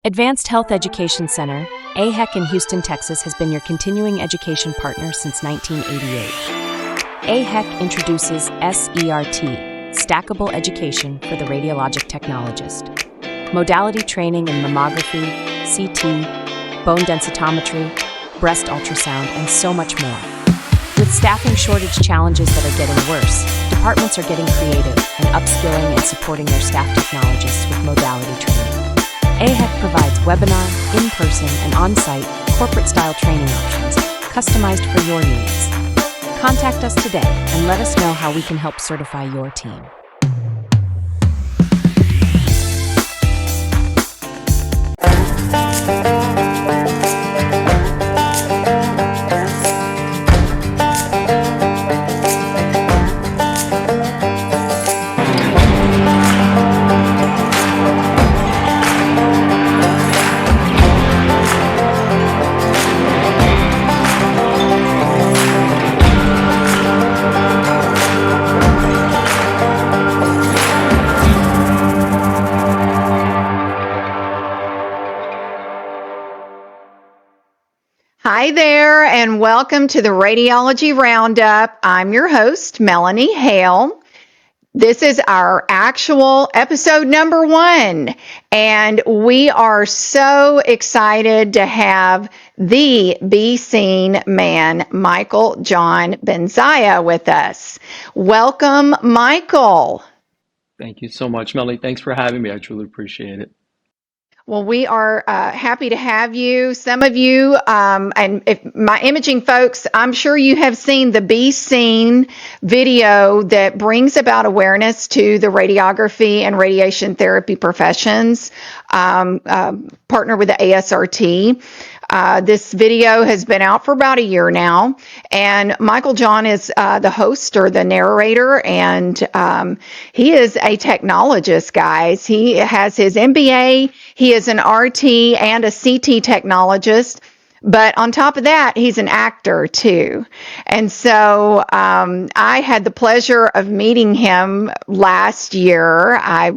Advanced Health Education Center, AHEC in Houston, Texas, has been your continuing education partner since 1988. AHEC introduces SERT, Stackable Education for the Radiologic Technologist. Modality training in mammography, CT, bone densitometry, breast ultrasound, and so much more. With staffing shortage challenges that are getting worse, departments are getting creative and upskilling and supporting their staff technologists with modality training. AHEC provides webinar, in-person, and on-site corporate-style training options customized for your needs. Contact us today and let us know how we can help certify your team. Hi there, and welcome to the Radiology Roundup. I'm your host, Melanie Hale. This is our actual episode number 1, and we are so excited to have the Be Seen man, Michael John Benzaia, with us. Welcome, Michael. Thank you so much, Melanie. Thanks for having me. I truly appreciate it. Well, we are happy to have you. Some of you, and if my imaging folks, I'm sure you have seen the Be Seen video that brings about awareness to the radiography and radiation therapy professions, partner with the ASRT. This video has been out for about a year now, and Michael John is the host or the narrator, and he is a technologist, guys. He has his MBA, he is an RT and a CT technologist, but on top of that, he's an actor too. And so I had the pleasure of meeting him last year. I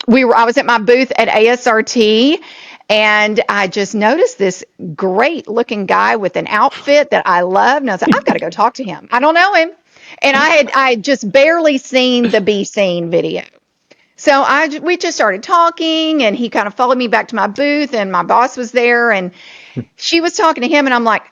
was at my booth at ASRT, and I just noticed this great looking guy with an outfit that I love. And I was like, I've got to go talk to him. I don't know him. And I had just barely seen the Be Seen video. So we just started talking, and he kind of followed me back to my booth, and my boss was there, and she was talking to him, and I'm like,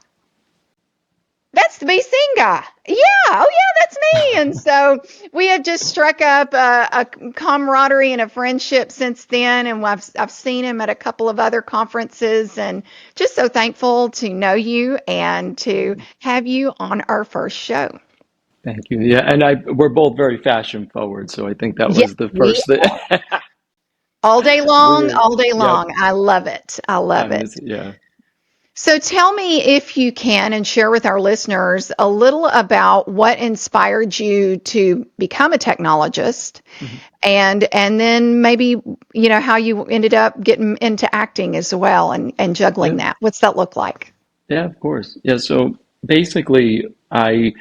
that's the Be Seen guy. Yeah, oh yeah, that's me. And so we have just struck up a camaraderie and a friendship since then. And I've seen him at a couple of other conferences, and just so thankful to know you and to have you on our first show. Thank you. Yeah, and we're both very fashion forward, so I think that was the first thing. All day long, all day Yep. long. I love it. I love it. Yeah. So tell me, if you can, and share with our listeners a little about what inspired you to become a technologist, and then maybe, how you ended up getting into acting as well, and juggling that. What's that look like? Yeah, of course. Yeah, so basically I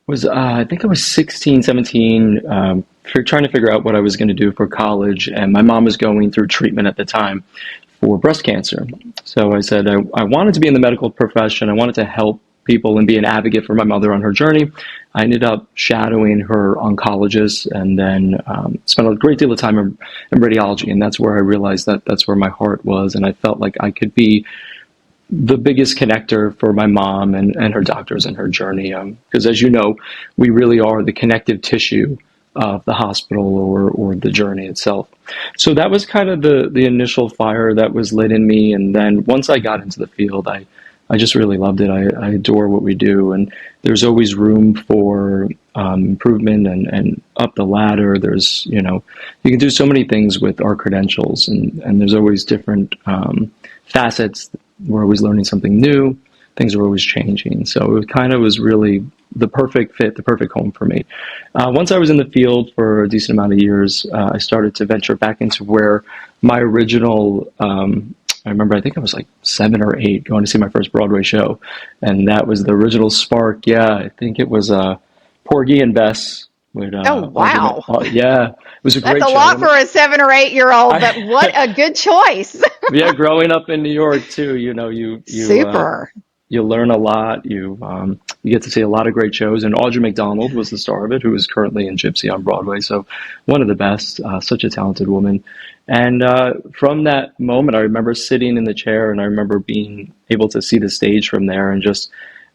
was, I think I was 16, 17, trying to figure out what I was going to do for college, and my mom was going through treatment at the time for breast cancer. So I said I wanted to be in the medical profession. I wanted to help people and be an advocate for my mother on her journey. I ended up shadowing her oncologist, and then spent a great deal of time in radiology. And that's where I realized that that's where my heart was. And I felt like I could be the biggest connector for my mom and her doctors and her journey. Because as you know, we really are the connective tissue of the hospital or the journey itself. So that was kind of the initial fire that was lit in me. And then once I got into the field, I just really loved it. I adore what we do, and there's always room for improvement and up the ladder. There's, you can do so many things with our credentials, and there's always different facets. We're always learning something new. Things are always changing. So it kind of was really the perfect fit, the perfect home for me. Once I was in the field for a decent amount of years, I started to venture back into where my original, I remember, I think I was like 7 or 8 going to see my first Broadway show. And that was the original spark. Yeah, I think it was Porgy and Bess with Oh, Audrey. wow. Yeah, it was a That's great a show. lot for a 7 or 8 year old, but what I, a good choice. yeah, growing up in New York too, Super. you learn a lot. You get to see a lot of great shows, and Audrey McDonald was the star of it, who is currently in Gypsy on Broadway. So one of the best, such a talented woman. And from that moment, I remember sitting in the chair, and I remember being able to see the stage from there. And just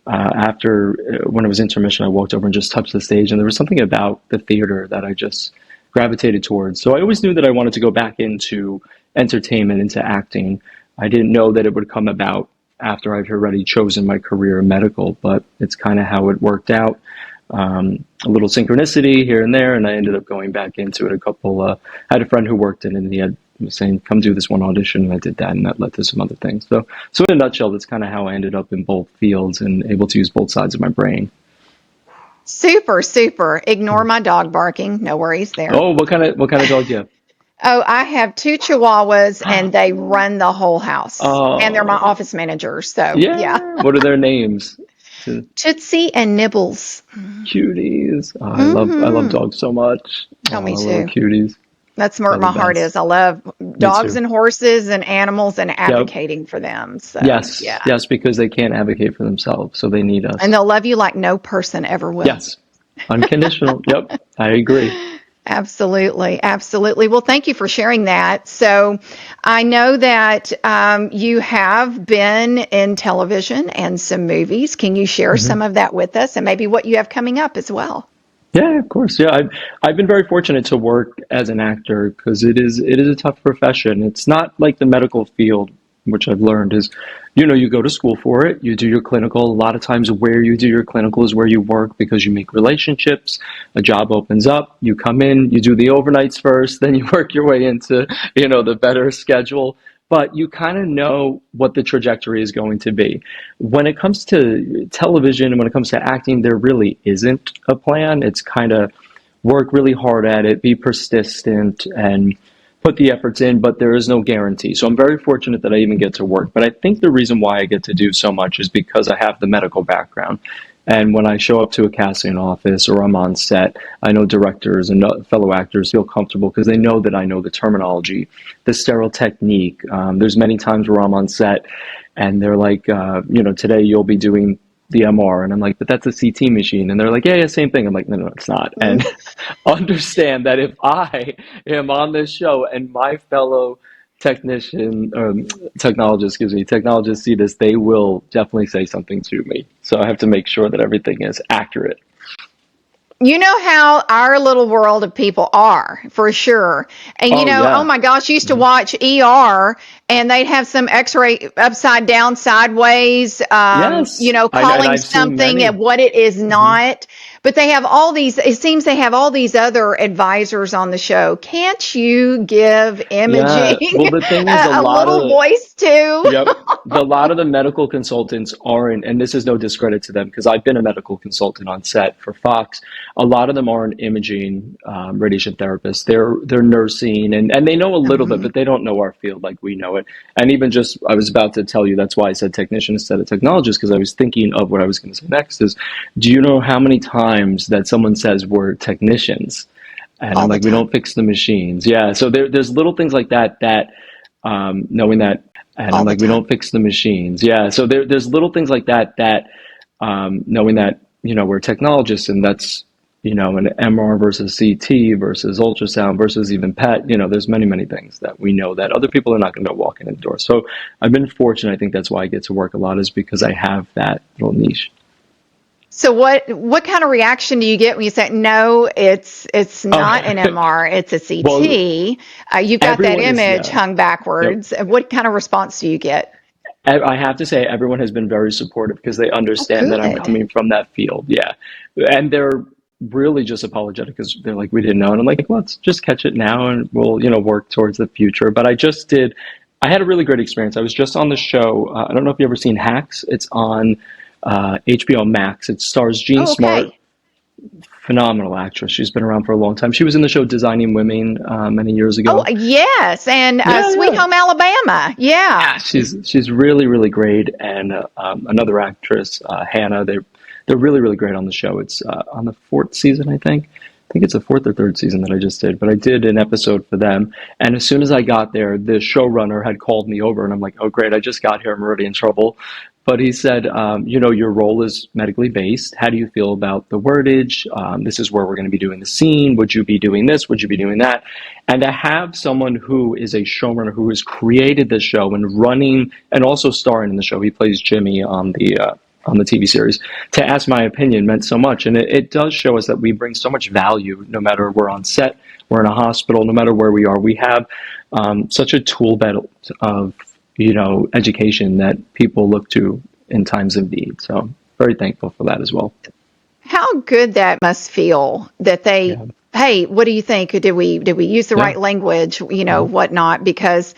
after when it was intermission, I walked over and just touched the stage, and there was something about the theater that I just gravitated towards. So I always knew that I wanted to go back into entertainment, into acting. I didn't know that it would come about after I've already chosen my career in medical, but it's kind of how it worked out. A little synchronicity here and there, and I ended up going back into it. I had a friend who worked in it, and he was saying, "Come do this one audition," and I did that, and that led to some other things. So in a nutshell, that's kind of how I ended up in both fields and able to use both sides of my brain. Super, super. Ignore my dog barking. No worries there. Oh, what kind of dog do you have? Oh, I have 2 Chihuahuas and they run the whole house. And they're my Oh, office managers. So, yeah. yeah. What are their names? To Tootsie and Nibbles. cuties. Oh, I love Mm-hmm. dogs so much. Oh, me Oh, little too. cuties. That's where They're the my heart best. is. I love Me dogs too. and horses and animals and Yep. advocating for them. So, Yes. yeah. Yes, because they can't advocate for themselves, so they need And us. they'll love you like no person ever will. Yes. Unconditional. Yep. I agree. Absolutely, absolutely. Well, thank you for sharing that. So, I know that you have been in television and some movies. Can you share Mhm. some of that with us and maybe what you have coming up as well? Yeah, of course. Yeah, I've been very fortunate to work as an actor because it is a tough profession. It's not like the medical field, which I've learned is, you go to school for it, you do your clinical. A lot of times where you do your clinical is where you work because you make relationships. A job opens up, you come in, you do the overnights first, then you work your way into, the better schedule. But you kind of know what the trajectory is going to be. When it comes to television and when it comes to acting, there really isn't a plan. It's kind of work really hard at it, be persistent, and put the efforts in, but there is no guarantee. So I'm very fortunate that I even get to work. But I think the reason why I get to do so much is because I have the medical background. And when I show up to a casting office or I'm on set, I know directors and fellow actors feel comfortable because they know that I know the terminology, the sterile technique. There's many times where I'm on set and they're like, today you'll be doing the MR. And I'm like, but that's a CT machine. And they're like, yeah, yeah, same thing. I'm like, no, no, it's not. And understand that if I am on this show and my fellow technician, technologists see this, they will definitely say something to me. So I have to make sure that everything is accurate. You know how our little world of people are, for sure. And Oh oh yeah. my gosh, I used to Mhm. watch ER and they'd have some x-ray upside down, sideways, Yes. And calling I've seen something at many. what it is Mhm. not. But they have all these, it seems they have all these other advisors on the show. Can't you give Yeah. imaging Well, the thing is, a little voice too? yep. A lot of the medical consultants aren't, and this is no discredit to them because I've been a medical consultant on set for Fox. A lot of them aren't imaging radiation therapists. They're nursing, and they know a little bit, Mhm. but they don't know our field like we know it. And even just, I was about to tell you, that's why I said technician instead of technologist because I was thinking of what I was going to say next is, do you know how many times that someone says we're technicians? And I'm All the like, we time. don't fix the machines. Yeah. So there's little things like that knowing that, and I'm All the like, we time. don't fix the machines. Yeah. So there's little things like that knowing that, we're technologists and that's, an MR versus CT versus ultrasound versus even PET, there's many, many things that we know that other people are not going to walk in the door. So I've been fortunate. I think that's why I get to work a lot is because I have that little niche. So what kind of reaction do you get when you say no? It's Oh, not an MR, it's a well, CT. You've got that everyone is, image yeah. hung Yep. backwards. What kind of response do you get? I have to say, everyone has been very supportive because they Oh, understand that I'm good. coming from that field. Yeah. And they're really just apologetic because they're like, we didn't know. And I'm like, let's just catch it now and we'll, work towards the future. But I had a really great experience. I was just on the show. I don't know if you've ever seen Hacks. It's on HBO Max. It stars Jean Oh, Smart, okay. phenomenal actress. She's been around for a long time. She was in the show Designing Women many years Oh, ago. yes, and Yeah, Sweet yeah. Home Alabama. Yeah, Yeah. she's really really great, and another actress, Hannah. They're really really great on the show. It's on the fourth season, I think. think it's the fourth or third season that I just did, but I did an episode for them. And as soon as I got there, the showrunner had called me over, and I'm like, oh, great, I just got here. I'm already in trouble. But he said, your role is medically based. How do you feel about the wordage? This is where we're going to be doing the scene. Would you be doing this? Would you be doing that? And to have someone who is a showrunner who has created the show and running and also starring in the show, he plays Jimmy on the TV series, to ask my opinion meant so much. And it does show us that we bring so much value, no matter we're on set, we're in a hospital, no matter where we are. We have such a tool belt of education that people look to in times of need. So very thankful for that as well. How good that must feel that they, hey, what do you think? Did we use the right language, whatnot? Because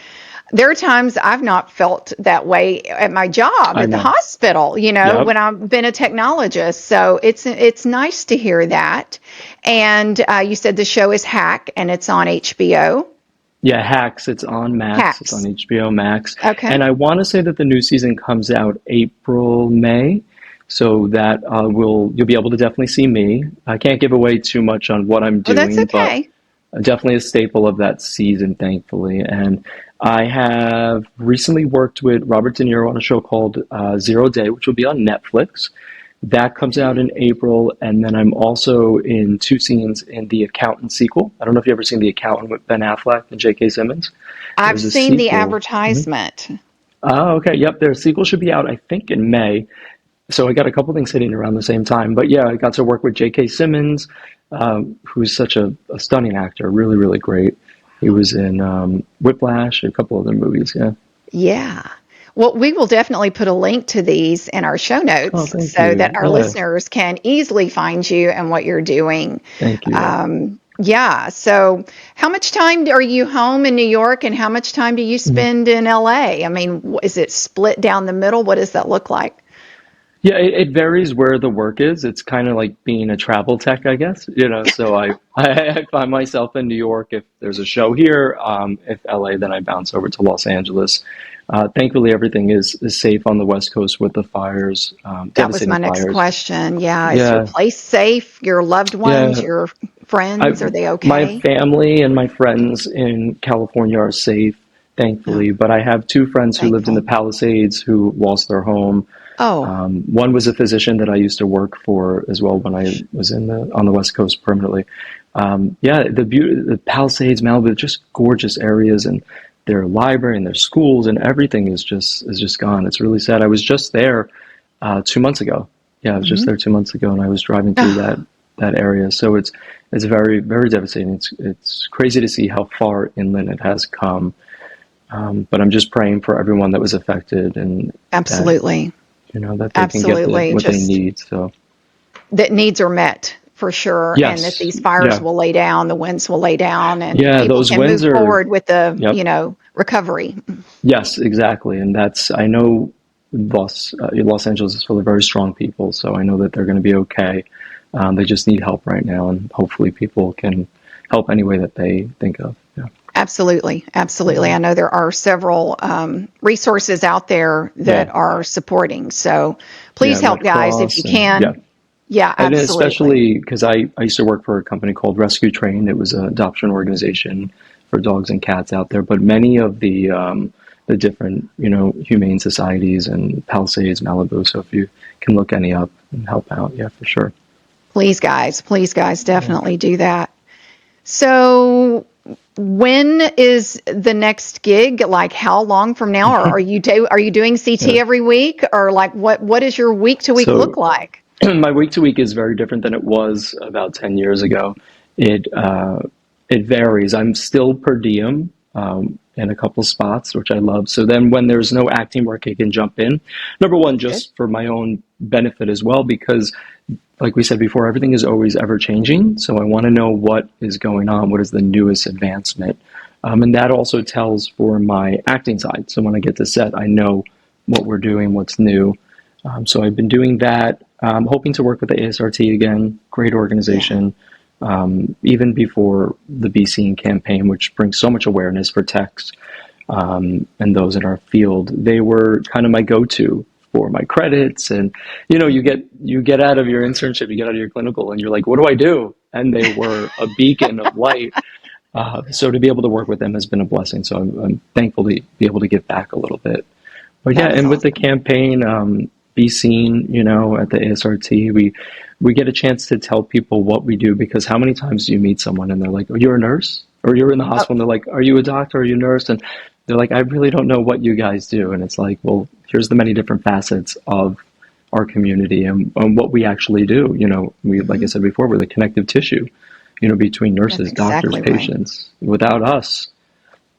there are times I've not felt that way at my job at the hospital, when I've been a technologist. So it's nice to hear that. And you said the show is Hack and it's on HBO. Yeah, Hacks. It's on Max. Hacks. It's on HBO Max. Okay. And I want to say that the new season comes out April, May. So that you'll be able to definitely see me. I can't give away too much on what I'm doing, that's okay. But definitely a staple of that season, thankfully. And I have recently worked with Robert De Niro on a show called Zero Day, which will be on Netflix. That comes out in April, and then I'm also in 2 scenes in The Accountant sequel. I don't know if you've ever seen The Accountant with Ben Affleck and J.K. Simmons. I've seen the advertisement. Oh, okay. Yep, their sequel should be out, I think, in May. So I got a couple things hitting around the same time. But yeah, I got to work with J.K. Simmons, who's such a stunning actor, really, really great. He was in Whiplash, a couple other movies, Yeah. Well, we will definitely put a link to these in our show notes that our listeners can easily find you and what you're doing. Thank you. Yeah. So how much time are you home in New York and how much time do you spend in LA? I mean, is it split down the middle? What does that look like? Yeah, it varies where the work is. It's kind of like being a travel tech, I guess. So I find myself in New York if there's a show here. If LA, then I bounce over to Los Angeles. Thankfully, everything is safe on the West Coast with the fires. That was my next question. Yeah. Is your place safe? Your loved ones, your friends, are they okay? My family and my friends in California are safe, thankfully. But I have 2 friends who lived in the Palisades who lost their home. One was a physician that I used to work for as well when I was on the West Coast permanently. The Palisades, Malibu, just gorgeous areas, and their library and their schools and everything is just gone. It's really sad. I was just there 2 months ago. Yeah, I was just there 2 months ago, and I was driving through that area. So it's very, very devastating. It's crazy to see how far inland it has come. But I'm just praying for everyone that was affected and absolutely. That they can get what they need. So that needs are met for sure, yes. And that these fires will lay down, the winds will lay down, and people those can winds move forward with the recovery. Yes, exactly, and I know Los Angeles is full of very strong people, so I know that they're going to be okay. They just need help right now, and hopefully people can help any way that they think of. Yeah. Absolutely. I know there are several resources out there that are supporting. So please help, guys, if you can. Yeah, absolutely. And especially because I used to work for a company called Rescue Train. It was an adoption organization for dogs and cats out there. But many of the different, humane societies and Palisades, Malibu. So if you can look any up and help out, for sure. Please, guys, definitely do that. So when is the next gig? Like how long from now? Or are you doing CT every week? Or like what does your week to week look like? My week to week is very different than it was about 10 years ago. It varies. I'm still per diem in a couple spots, which I love. So then when there's no acting work, I can jump in. Number one, just for my own benefit as well, because like we said before, everything is always ever changing. So I want to know what is going on. What is the newest advancement? And that also tells for my acting side. So when I get to set, I know what we're doing, what's new. So I've been doing that. I'm hoping to work with the ASRT again. Great organization. Even before the Be Seen campaign, which brings so much awareness for techs and those in our field, they were kind of my go-to for my credits. And, you get out of your internship, you get out of your clinical, and you're like, what do I do? And they were a beacon of light. So to be able to work with them has been a blessing. So I'm thankful to be able to give back a little bit. But yeah, That is and with the awesome. campaign, Be Seen, at the ASRT, we get a chance to tell people what we do, because how many times do you meet someone and they're like, oh, you're a nurse? Or you're in the Oh, hospital and they're like, are you a doctor? Are you a nurse? And they're like, I really don't know what you guys do. And it's like, well, here's the many different facets of our community and what we actually do. Like I mhm. said before, we're the connective tissue, between That's nurses, doctors, exactly right. patients. Without us,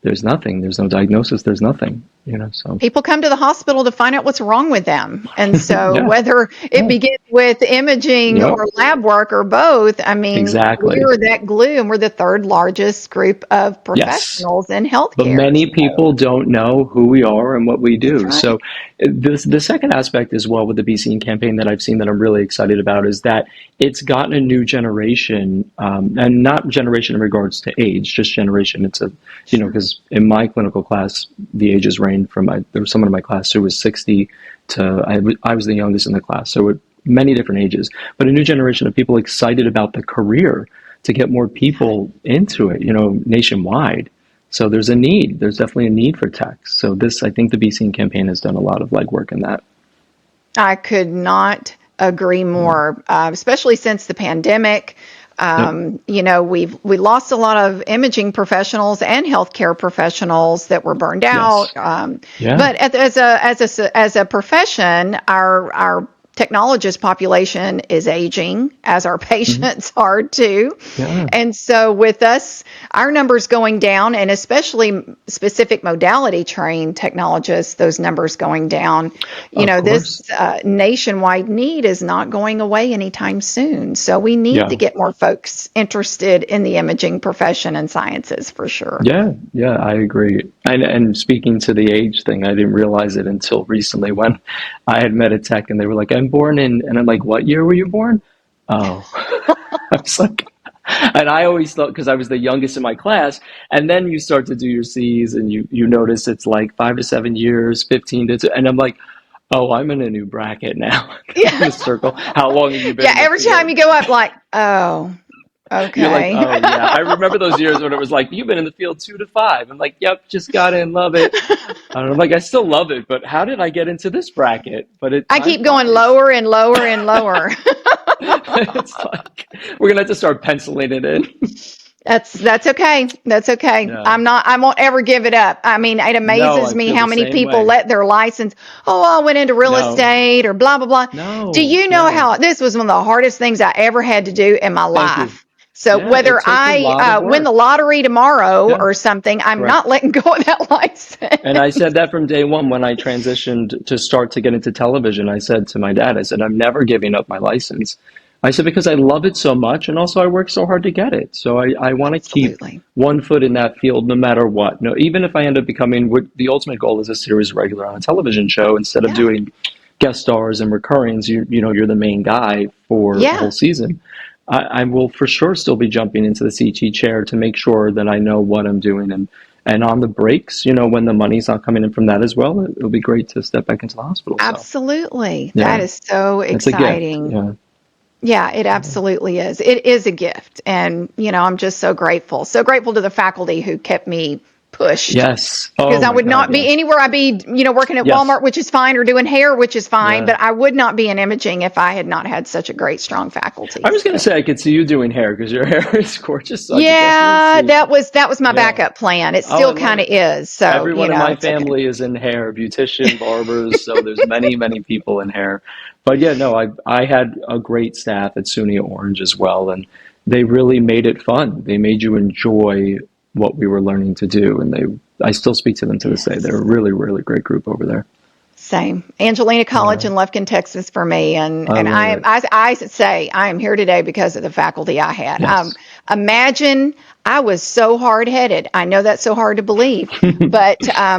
there's nothing. There's no diagnosis. There's nothing, so People come to the hospital to find out what's wrong with them. And so yeah, whether it yeah, begins with imaging yep, or lab work or both, I mean, exactly. we're that glue and we're the third largest group of Yes. professionals in But healthcare. many So people don't know who we are and what we that's do. right. So the second aspect as well with the Be Seen campaign that I've seen that I'm really excited about is that it's gotten a new generation, and not generation in regards to age, just generation. It's Sure. because in my clinical class, the ages range from there was someone in my class who was 60 to, I was the youngest in the class. So many different ages, but a new generation of people excited about the career to get more Yeah. people into it, nationwide. So there's a need. There's definitely a need for tech. So I think the Be Seen campaign has done a lot of legwork in that. I could not agree Yeah. more, especially since the pandemic. Yep. We lost a lot of imaging professionals and healthcare professionals that were burned Yes. out. Yeah. But as a profession, our technologist population is aging, as our Hmm. patients are too. Yeah. And so with us, our numbers going down, and especially specific modality trained technologists, those numbers going down, Of this course. nationwide need is not going away anytime soon. So we need to Yeah. get more folks interested in the imaging profession and sciences for sure. Yeah. Yeah. I agree. And speaking to the age thing, I didn't realize it until recently when I had met a tech and they were like, I'm born in, and I'm like, what year were you born? Oh, I was like, and I always thought, because I was the youngest in my class, and then you start to do your C's and you notice it's like 5 to 7 years, 15 to, and I'm like, oh, I'm in a new bracket now. Yeah. In the circle. How long have you been Yeah. in the Every time field? you go up, like, oh, You're like, okay. oh yeah. I remember those years when it was like, you've been in the field 2 to 5. I'm like, yep, just got in, love it. And I'm like, I still love it, but how did I get into this bracket? But I time keep going flies. lower and lower and lower. It's like we're gonna have to start penciling it in. That's okay. That's okay. Yeah. I won't ever give it up. I mean, it No, amazes I me feel how the many same people way. let their license, oh, I went into real No, estate or blah, blah, blah. Do no, you know yeah. how this was one of the hardest things I ever had to do in my Thank you. life? So Yeah, it whether took a I lot of win the work. lottery tomorrow Yeah, or something, I'm correct. not letting go of that And I license. said that from day one when I transitioned to start to get into television. I said to my dad, I said, I'm never giving up my license. I said, because I love it so much and also I work so hard to get it. So I want to keep Absolutely. one foot in that field no matter what. No, even if I end up becoming what the ultimate goal is a series regular on a television show instead of Yeah. doing guest stars and recurrings, you're the main guy for a Yeah. whole season. I will for sure still be jumping into the CT chair to make sure that I know what I'm doing and on the breaks, when the money's not coming in from that as well, it'll be great to step back into the hospital. So Absolutely. That yeah, is so it's a gift. exciting. Yeah. Yeah, it absolutely is. It is a gift. And, I'm just so grateful. So grateful to the faculty who kept me pushed Yes. because Oh I my would God. not be Yes. anywhere. I'd be, working at Yes. Walmart, which is fine, or doing hair, which is fine, Yeah. but I would not be in imaging if I had not had such a great, strong I faculty. was gonna So, say I could see you doing hair because your hair is gorgeous. So I could definitely yeah, see. that was my Yeah. backup plan. It Oh, I still love kind of it. is. So, Everyone in my it's okay. family is in hair, beautician, barbers. So there's many, many people in hair. But yeah, no, I had a great staff at SUNY Orange as well, and they really made it fun. They made you enjoy what we were learning to do, and I still speak to them to this day. They're a Yes. really, really great group over there. Same. Angelina College Yeah, in Lufkin, Texas for me. And I and love I am it. I say I am here today because of the faculty I had. Yes. Imagine I was so hard headed. I know that's so hard to believe, but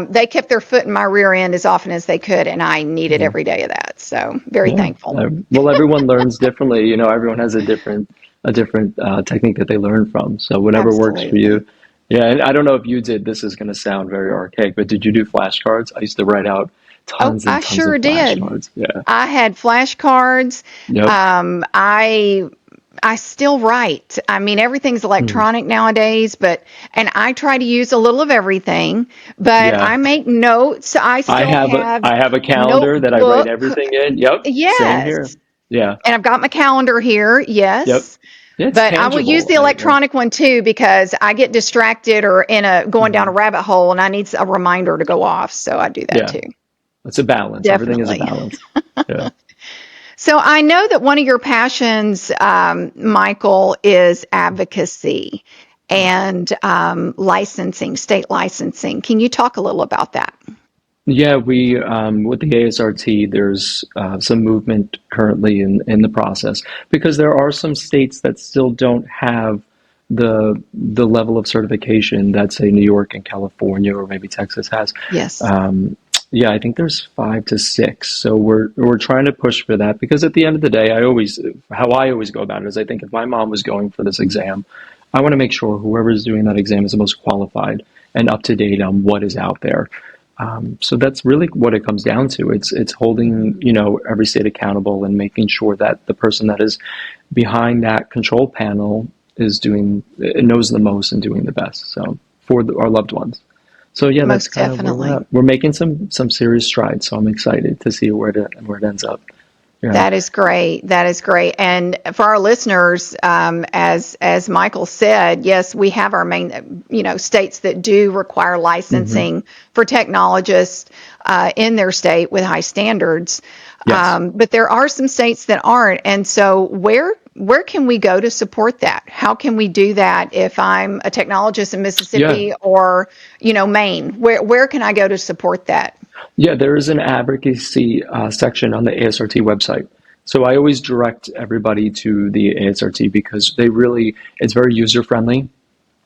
they kept their foot in my rear end as often as they could, and I needed Yeah. every day of that. So very Yeah. thankful. Well, everyone learns differently. Everyone has a different technique that they learn from. So whatever works for Absolutely. you. Yeah, and I don't know if you did. This is going to sound very archaic, but did you do flashcards? I used to write out Oh, tons I and tons of sure did. flashcards. Yeah. I had flashcards. Yep. I still write. I mean, everything's Mm. electronic nowadays, and I try to use a little of everything, but Yeah. I make notes. I still have I have a calendar that I write notebook. everything in. Yep. Same here. Yes. Yeah. And I've got my calendar here. Yep. Yes. Yeah, it's But I will use tangible. the Yeah. electronic one too because I get distracted or going down a Mhm. rabbit hole and I need a reminder to go off. So I do that Yeah. too. It's a balance. Everything is a Definitely. balance. Yeah. So I know that one of your passions, Michael, is advocacy and licensing, state licensing. Can you talk a little about that? Yeah, we with the ASRT, there's some movement currently in the process because there are some states that still don't have the level of certification that say New York and California or maybe Texas has. Yes. Um, yeah, I think there's 5 to 6. So we're trying to push for that because at the end of the day, how I always go about it is I think if my mom was going for this exam, I want to make sure whoever is doing that exam is the most qualified and up to date on what is out there. So that's really what it comes down to. It's holding, every state accountable and making sure that the person that is behind that control panel knows the most and doing the best. So for our loved ones. So yeah, that's Most kind of where we're definitely. at. We're making some serious strides. So I'm excited to see where it ends up. Yeah. That is great. That is great. And for our listeners, as Michael said, yes, we have our main, states that do require Hmm. licensing for technologists in their state with high standards. Yes. But there are some states that aren't. And so where can we go to support that? How can we do that if I'm a technologist in Yeah. Mississippi or, Maine? Where can I go to support that? Yeah, there is an advocacy section on the ASRT website. So I always direct everybody to the ASRT because it's very user friendly.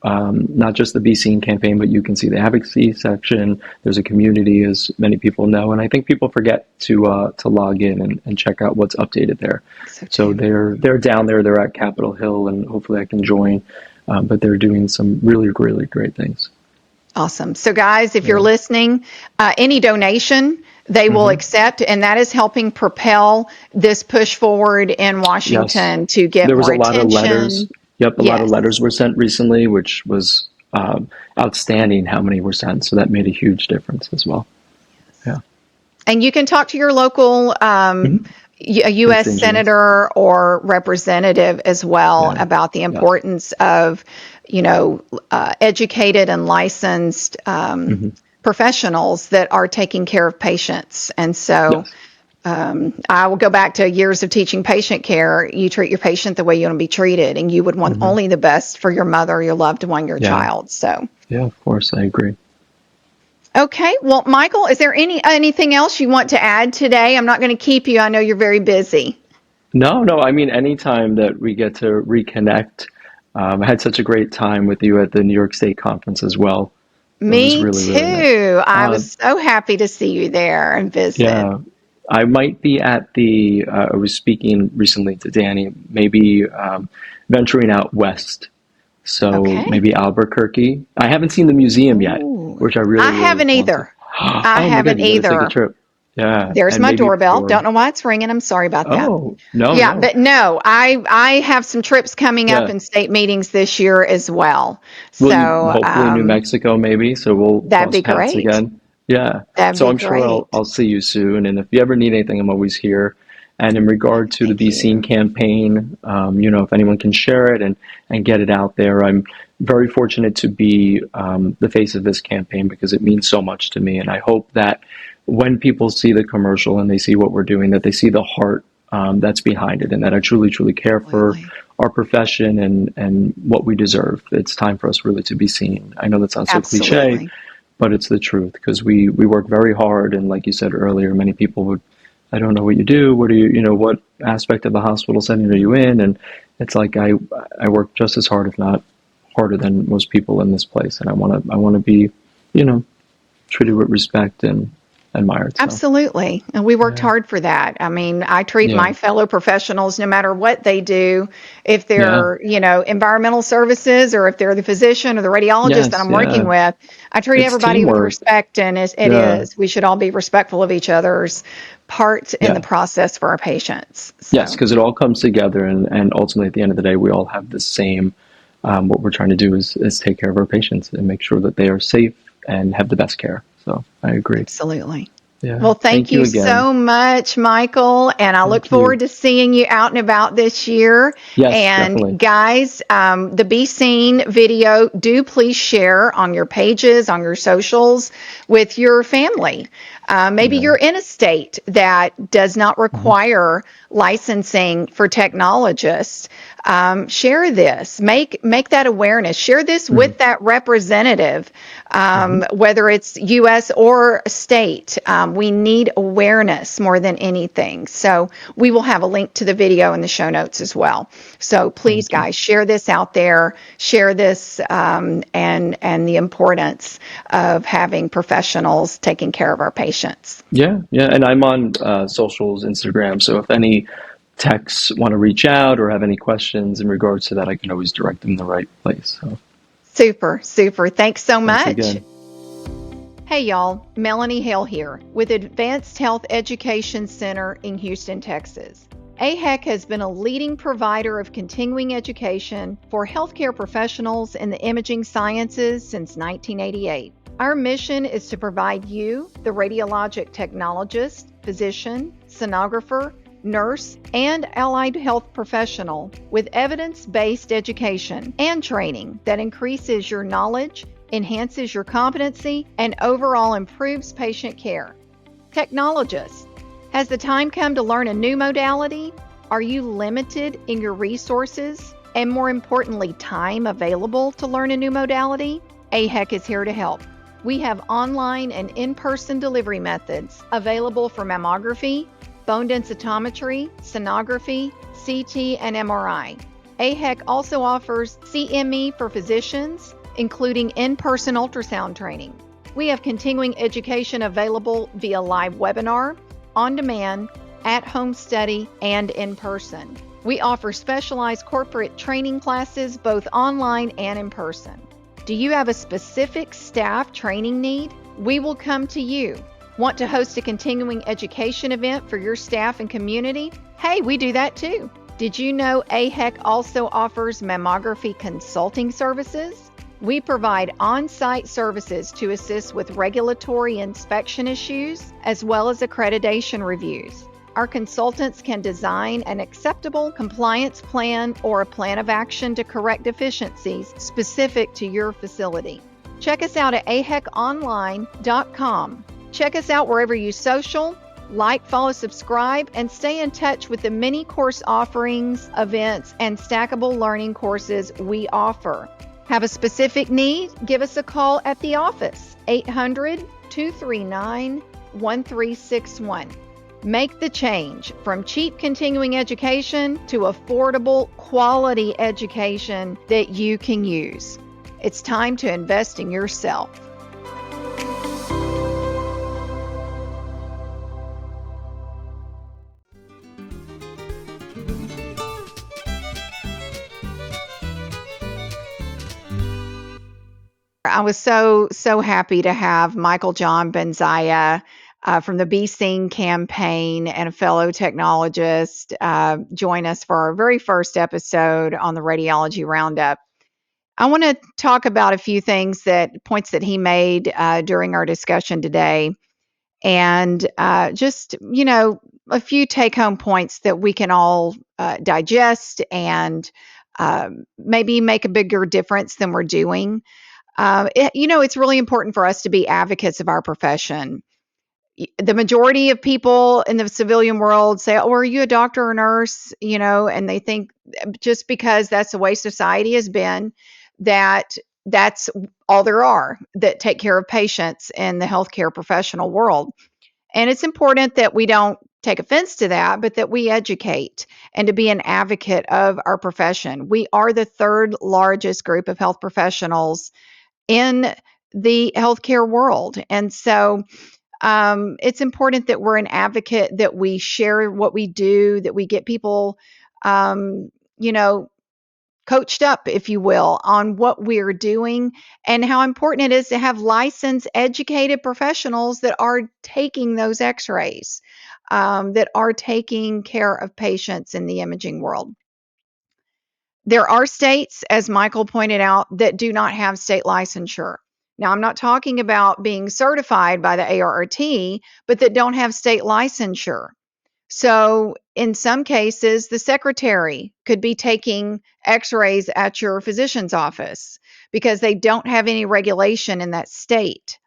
Not just the Be Seen campaign, but you can see the advocacy section. There's a community, as many people know, and I think people forget to log in and check out what's updated there. So So too. they're down there. They're at Capitol Hill, and hopefully I can join. But they're doing some really, really great things. Awesome. So, guys, if you're Yeah. listening, any donation they will Hmm. accept, and that is helping propel this push forward in Yes. Washington to get There was more a lot of letters. attention. Yep, a lot of Yes. letters were sent recently, which was outstanding how many were sent. So that made a huge difference as well. Yeah. And you can talk to your local Hmm. a U.S. Constituents. senator or representative as well Yeah. about the Yes. importance of, educated and licensed Hmm. professionals that are taking care of patients. And so Yes. I will go back to years of teaching patient care. You treat your patient the way you want to be treated, and you would want Hmm. only the best for your mother, your loved one, your Yeah. child. So, Yeah, of course, I agree. okay. Well, Michael, is there anything else you want to add today? I'm not going to keep you. I know you're very busy. No, no, I mean, anytime that we get to reconnect, I had such a great time with you at the New York State Conference as well. It was Me really, really nice. too. I Uh, was so happy to see you there and visit. yeah, I might be I was speaking recently to Danny, maybe venturing out west. So Okay. maybe Albuquerque. I haven't seen the museum yet, Ooh. which I really, I really haven't want to. either. I Oh my God, haven't you got to take a either. trip. Yeah, There's and my maybe doorbell. for, Don't know why it's ringing. I'm sorry about that. oh, no, Yeah, no. but no, I have some trips coming up Yeah. in state meetings this year as well. Well, you So hopefully New Mexico maybe, so we'll that'd cross be paths great. again. Yeah. That'd So be I'm sure great. I'll see you soon. And if you ever need anything, I'm always here. And in regard to the Thank Be Seen you. campaign, if anyone can share it and get it out there, I'm very fortunate to be the face of this campaign because it means so much to me. And I hope that when people see the commercial and they see what we're doing, that they see the heart that's behind it and that I truly, truly care for Absolutely. our profession and what we deserve. It's time for us really to be seen. I know that sounds so cliche, Absolutely. but it's the truth because we work very hard. And like you said earlier, many people would, I don't know what you do. What do what aspect of the hospital setting are you in? And it's like I work just as hard, if not harder than most people in this place. And I want to be, treated with respect admired. So Absolutely. And we worked yeah, hard for that. I mean, I treat yeah, my fellow professionals no matter what they do, if yeah. they're, environmental services or if they're the physician or the radiologist that Yes, I'm working yeah. with, I treat It's everybody with teamwork. respect. And it Yeah, is. We should all be respectful of each other's part in the yeah. process for our patients. Yes, So, because it all comes together, and ultimately at the end of the day, we all have the same. What we're trying to do is take care of our patients and make sure that they are safe and have the best care. So I agree. absolutely. Yeah. Well, thank Thank you you again. so much, Michael. And I look Thank you. forward to seeing you out and about this year. Yes, And definitely. guys, the Be Seen video, do please share on your pages, on your socials with your family. Maybe Yeah. you're in a state that does not Hmm. require licensing for technologists. Share this, make that awareness. Share this Hmm. with that representative, Hmm. whether it's U.S. or state. We need awareness more than anything. So we will have a link to the video in the show notes as well. So please, Thank you. guys, share this out there. Share this, and the importance of having professionals taking care of our patients. Yeah, yeah. And I'm on socials, Instagram. So if any techs want to reach out or have any questions in regards to that, I can always direct them the right place. So Super, super. Thanks so thanks much. again. Hey y'all, Melanie Hale here with Advanced Health Education Center in Houston, Texas. AHEC has been a leading provider of continuing education for healthcare professionals in the imaging sciences since 1988. Our mission is to provide you, the radiologic technologist, physician, sonographer, nurse, and allied health professional with evidence-based education and training that increases your knowledge, enhances your competency, and overall improves patient care. Technologists, has the time come to learn a new modality? Are you limited in your resources and, more importantly, time available to learn a new modality? AHEC is here to help. We have online and in-person delivery methods available for mammography, bone densitometry, sonography, CT, and MRI. AHEC also offers CME for physicians, including in-person ultrasound training. We have continuing education available via live webinar, on demand, at home study, and in person. We offer specialized corporate training classes both online and in person. Do you have a specific staff training need? We will come to you. Want to host a continuing education event for your staff and community? Hey, we do that too. Did you know AHEC also offers mammography consulting services? We provide on-site services to assist with regulatory inspection issues as well as accreditation reviews. Our consultants can design an acceptable compliance plan or a plan of action to correct deficiencies specific to your facility. Check us out at aheconline.com. Check us out wherever you social, like, follow, subscribe, and stay in touch with the many course offerings, events, and stackable learning courses we offer. Have a specific need? Give us a call at the office, 800-239-1361. Make the change from cheap continuing education to affordable, quality education that you can use. It's time to invest in yourself. I was so happy to have Michael John Benzaia from the Be Seen campaign and a fellow technologist join us for our very first episode on the Radiology Roundup. I want to talk about a few points that he made during our discussion today, and just a few take-home points that we can all digest and maybe make a bigger difference than we're doing. It's really important for us to be advocates of our profession. The majority of people in the civilian world say, "Oh, are you a doctor or nurse?" And they think just because that's the way society has been, that that's all there are that take care of patients in the healthcare professional world. And it's important that we don't take offense to that, but that we educate and to be an advocate of our profession. We are the third largest group of health professionals in the healthcare world. And so It's important that we're an advocate, that we share what we do, that we get people, um, you know, coached up, if you will, on what we're doing and how important it is to have licensed, educated professionals that are taking those x rays, that are taking care of patients in the imaging world. There are states, as Michael pointed out, that do not have state licensure. Now, I'm not talking about being certified by the ARRT, but that don't have state licensure. So, in some cases, the secretary could be taking x rays at your physician's office because they don't have any regulation in that state.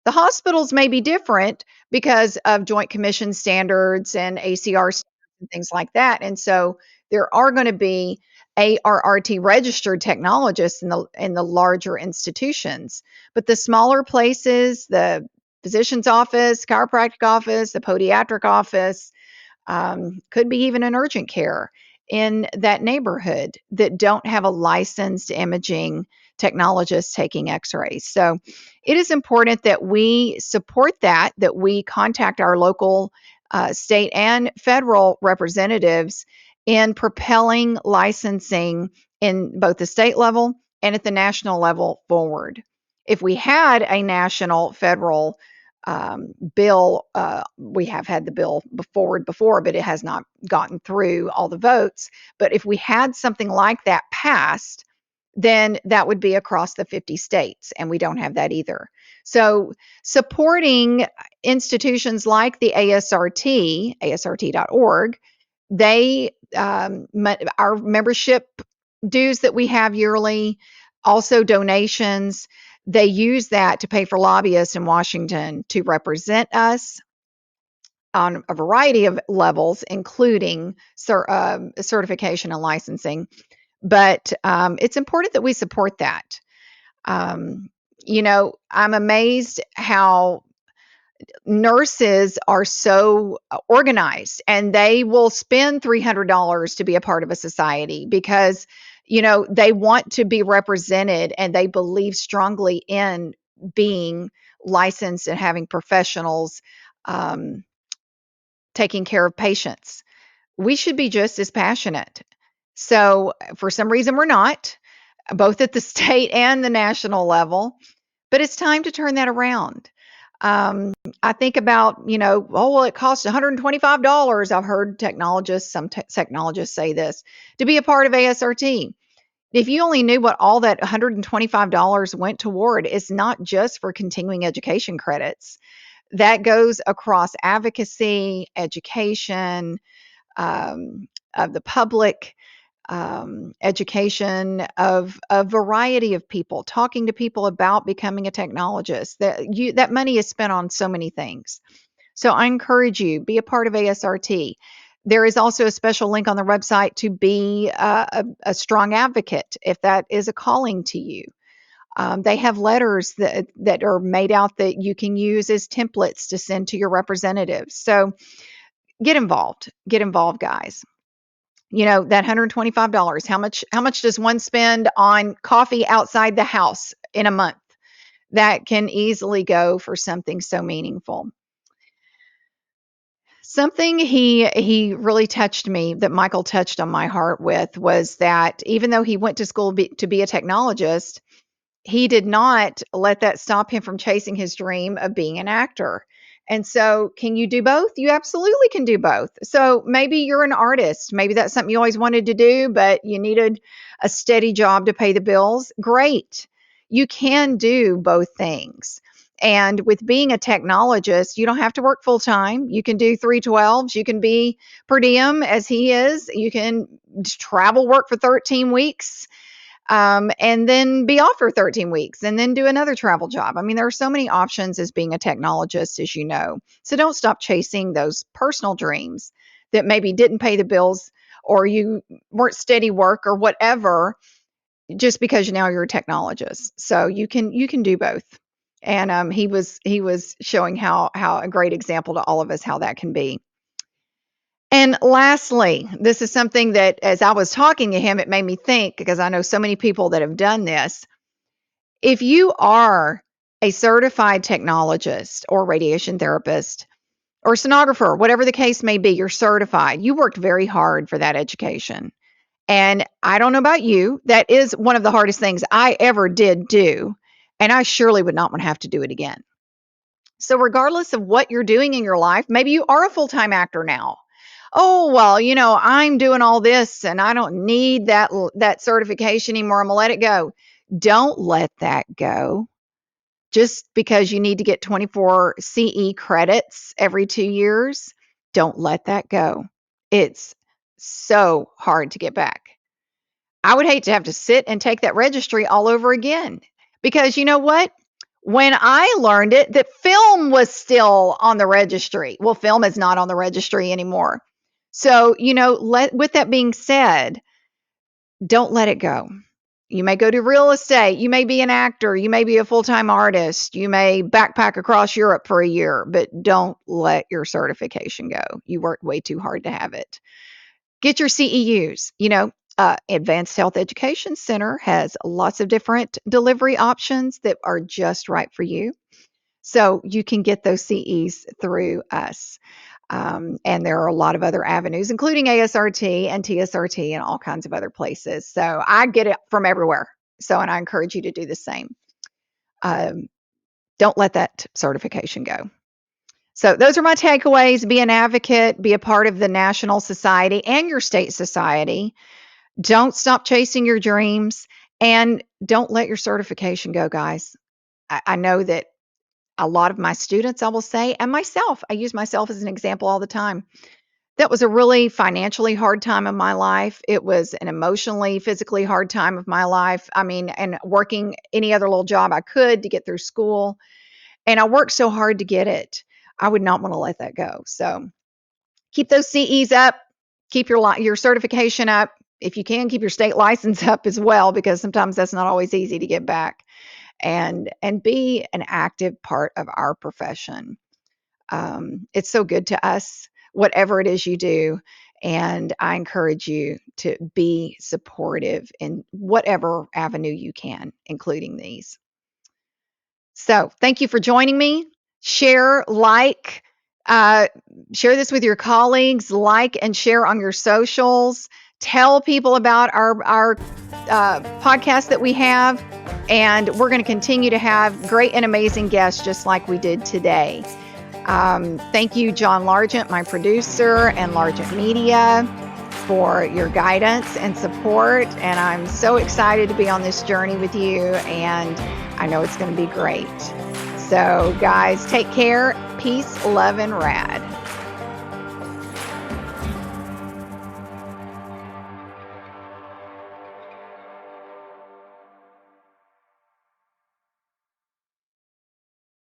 The hospitals may be different because of Joint Commission standards and ACR standards and things like that. And so there are going to be ARRT registered technologists in the larger institutions. But the smaller places, the physician's office, chiropractic office, the podiatric office, could be even an urgent care in that neighborhood that don't have a licensed imaging technologist taking x-rays. So it is important that we support that, that we contact our local, state and federal representatives in propelling licensing in both the state level and at the national level forward. If we had a national federal bill. We have had the bill forward before, but it has not gotten through all the votes. But if we had something like that passed, then that would be across the 50 states, and we don't have that either. So, supporting institutions like the ASRT, asrt.org, they our membership dues that we have yearly, also donations, they use that to pay for lobbyists in Washington to represent us on a variety of levels, including certification and licensing. But it's important that we support that. Um, I'm amazed how nurses are so organized, and they will spend $300 to be a part of a society because they want to be represented, and they believe strongly in being licensed and having professionals um, taking care of patients. We should be just as passionate. So for some reason we're not, both at the state and the national level, but it's time to turn that around. I think about, oh, well, it costs $125. I've heard some technologists say this to be a part of ASRT. If you only knew what all that $125 went toward, it's not just for continuing education credits. That goes across advocacy, education, of the public, education of a variety of people, talking to people about becoming a technologist. That money is spent on so many things. So I encourage you, be a part of ASRT. There is also a special link on the website to be a strong advocate if that is a calling to you. They have letters that are made out that you can use as templates to send to your representatives. So get involved, guys. That $125, how much does one spend on coffee outside the house in a month? That can easily go for something so meaningful. Something he really touched me, that Michael touched on my heart with, was that even though he went to school to be a technologist, he did not let that stop him from chasing his dream of being an actor. And so, can you do both? You absolutely can do both. So, maybe you're an artist. Maybe that's something you always wanted to do, but you needed a steady job to pay the bills. Great. You can do both things. And with being a technologist, you don't have to work full time. You can do 312s. You can be per diem as he is. You can travel work for 13 weeks, and then be off for 13 weeks and then do another travel job. I mean, there are so many options as being a technologist, as you know. So don't stop chasing those personal dreams that maybe didn't pay the bills, or you weren't steady work or whatever, just because now you're a technologist. So you can do both. And he was showing how a great example to all of us how that can be. And lastly, this is something that as I was talking to him, it made me think, because I know so many people that have done this. If you are a certified technologist or radiation therapist or sonographer, whatever the case may be, you're certified. You worked very hard for that education. And I don't know about you, that is one of the hardest things I ever did do. And I surely would not want to have to do it again. So, regardless of what you're doing in your life, maybe you are a full time actor now. Oh, well, I'm doing all this and I don't need that certification anymore. I'm going to let it go. Don't let that go. Just because you need to get 24 CE credits every 2 years, don't let that go. It's so hard to get back. I would hate to have to sit and take that registry all over again because you know what? When I learned it, that film was still on the registry. Well, film is not on the registry anymore. So, with that being said, don't let it go. You may go to real estate. You may be an actor. You may be a full time artist. You may backpack across Europe for a year, but don't let your certification go. You worked way too hard to have it. Get your CEUs. Advanced Health Education Center has lots of different delivery options that are just right for you. So you can get those CEs through us. And there are a lot of other avenues, including ASRT and TSRT and all kinds of other places. So I get it from everywhere. And I encourage you to do the same. Don't let that certification go. So those are my takeaways. Be an advocate, be a part of the national society and your state society. Don't stop chasing your dreams and don't let your certification go, guys. I know that a lot of my students, I will say, and myself, I use myself as an example all the time. That was a really financially hard time of my life. It was an emotionally, physically hard time of my life. I mean, and working any other little job I could to get through school. And I worked so hard to get it. I would not want to let that go. So keep those CEs up, keep your certification up. If you can, keep your state license up as well, because sometimes that's not always easy to get back. And be an active part of our profession. It's so good to us, whatever it is you do. And I encourage you to be supportive in whatever avenue you can, including these. So thank you for joining me. Share, share this with your colleagues, like and share on your socials. Tell people about our podcast that we have. And we're going to continue to have great and amazing guests just like we did today. Thank you, John Largent, my producer, and Largent Media for your guidance and support. And I'm so excited to be on this journey with you. And I know it's going to be great. So, guys, take care. Peace, love, and rad.